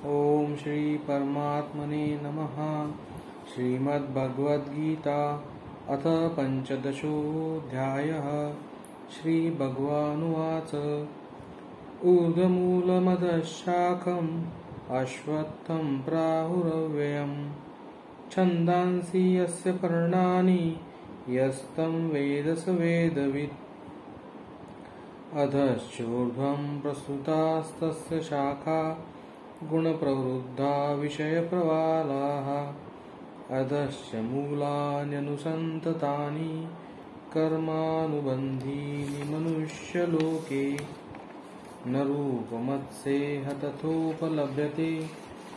ओम श्री परमात्मने नमः। श्रीमद्भगवद्गीता अथ पंचदशोऽध्यायः। श्रीभगवानुवाच ऊर्ध्वमूलमधः शाखम् अश्वत्थं प्राहुरव्ययम् छन्दांसि यस्य पर्णानि यस्तं वेद स वेदवित्। अधश्चोर्ध्वं प्रसृतास्तस्य शाखा गुणप्रवृद्धा विषयप्रवालाः। अधश्च मूलान्यनुसन्ततानि कर्मानुबन्धीनि मनुष्यलोके। न रूपमत्सेह तथोपलभ्यते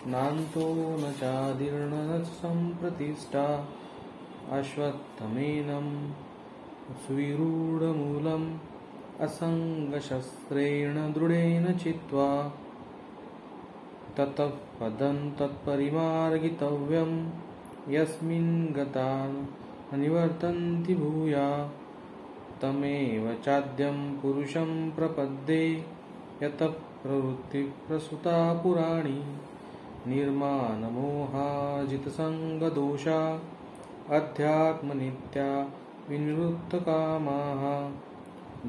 नान्तो न चादिर्न सम्प्रतिष्ठा। अश्वत्थमेनं सुविरूढमूलम् असङ्गशस्त्रेण दृढेन चित्वा। ततः पदं तत्परिमार्गितव्यं यस्मिन् गता न निवर्तन्ति भूया। तमेव चाद्यं पुरुषं प्रपद्ये यतः प्रवृत्तिः प्रसृता पुराणी। निर्मानमोहाजितसङ्गदोषा अध्यात्मनित्या विनिवृत्तकामाः।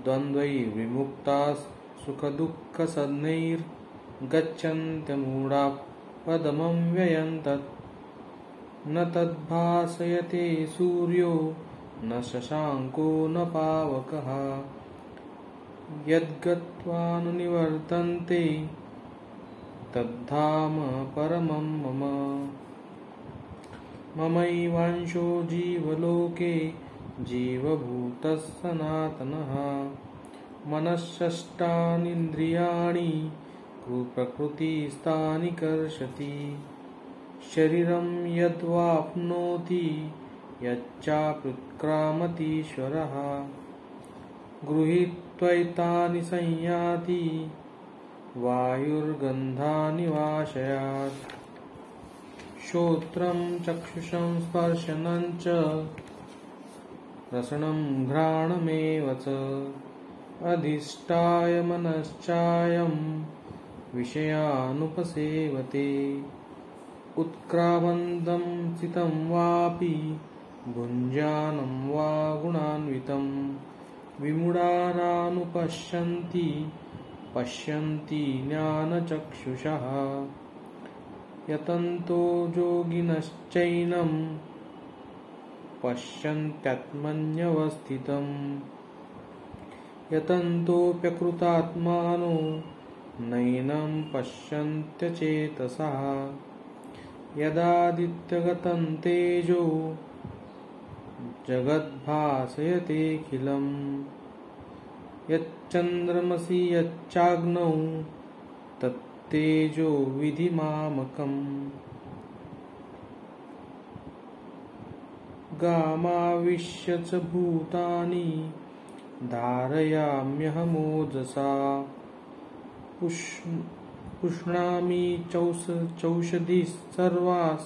द्वन्द्वैर्विमुक्ताः सुखदुःखसद्नैर्गच्छन्त्यमूढाः पदमव्ययं तत्। न तद्भासयते सूर्यो न शशाङ्को न पावकः। यद्गत्वा न निवर्तन्ते तद्धाम परमं मम। ममैवांशो जीवलोके जीवभूतः सनातनः। मनःषष्ठानीन्द्रियाणि प्रकृतिस्थानि कर्षति। शरीरं यद्वाप्नोति यच्चाप्युत्क्रामतीश्वरः। गृहीत्वैतानि संयाति वायुर्गन्धानि वाशयात्। श्रोत्रं चक्षुषं स्पर्शनं च रसनं घ्राणमेव च। अधिष्ठाय मनश्चायं विषयानुपसेवते। उत्क्रामन्तं चितं वापि भुञ्जानं वा गुणान्वितं। विमूढानानुपश्यन्ति पश्यन्ति ज्ञानचक्षुषः। यतन्तो योगिनश्चैनं पश्यन्त्यात्मन्यवस्थितम्। यतन्तोऽप्यकृतात्मानो नैनं पश्यन्त्यचेतसः। यदादित्यगतं तेजो जगद्भासयतेऽखिलम्। यच्चन्द्रमसि यच्चाग्नौ तत्तेजो विधिमामकम्। गामाविश्य च भूतानि धारयाम्यहमोजसा। पुष्णामि चौषधिः सर्वाः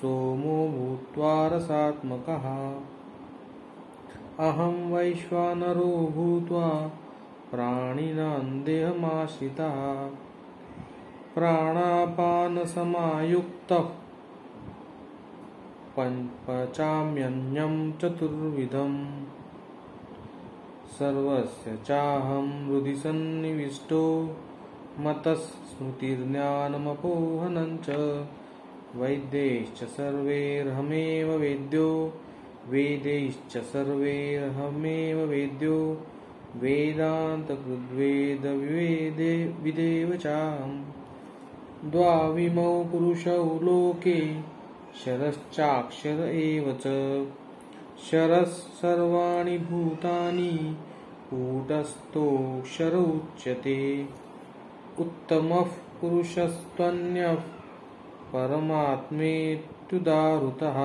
सोमो भूत्वा रसात्मकः। अहं वैश्वानरो भूत्वा प्राणिनां देहमाश्रितः। प्राणापानसमायुक्तः पचाम्यन्नं चतुर्विधम्। सर्वस्य चाहं हृदि सन्निविष्टो मतः स्मृतिर्ज्ञानमपोहनं च। वैद्यैश्च सर्वैरहमेव वेद्यो वेदैश्च सर्वैरहमेव वेद्यो। वेदान्तकृद्वेदविदेव चाहम्। द्वाविमौ पुरुषौ लोके क्षरश्चाक्षर एव च। क्षरः सर्वाणि भूतानि कूटस्थोऽक्षर उच्यते। उत्तमः पुरुषस्त्वन्यः परमात्मेत्युदाहृतः।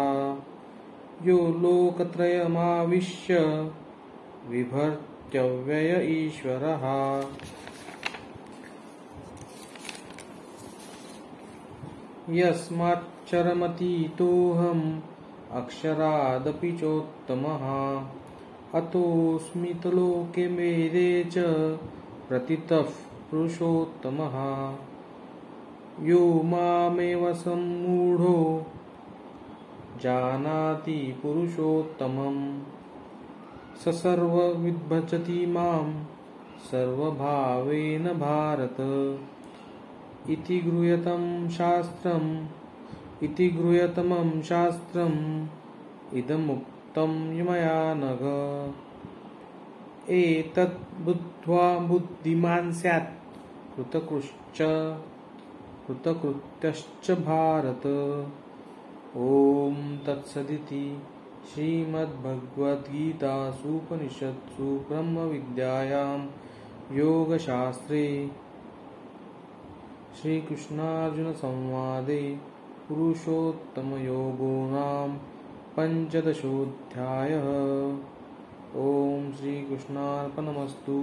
यो लोकत्रयमाविश्य बिभर्त्यव्यय ईश्वरः। यस्माच्चरमतीतोऽहम् अक्षरादपि चोत्तमः। अतोऽस्मितलोके वेदे च प्रतितः पुरुषोत्तमः। यो मामेव सम्मूढो जानाति पुरुषोत्तमं स सर्वविद् मां सर्वभावेन भारत इति गृह्यतमं शास्त्रम् इदमुक्तं मया नघ एतत् बुद्ध्वा बुद्धिमान् स्यात् कृतकृत्यश्च भारत। ॐ तत्सदिति श्रीमद्भगवद्गीतासूपनिषत्सु ब्रह्मविद्यायां योगशास्त्रे श्रीकृष्णार्जुनसंवादे पुरुषोत्तमयोगो नाम पञ्चदशोऽध्यायः। ॐ श्रीकृष्णार्पणमस्तु।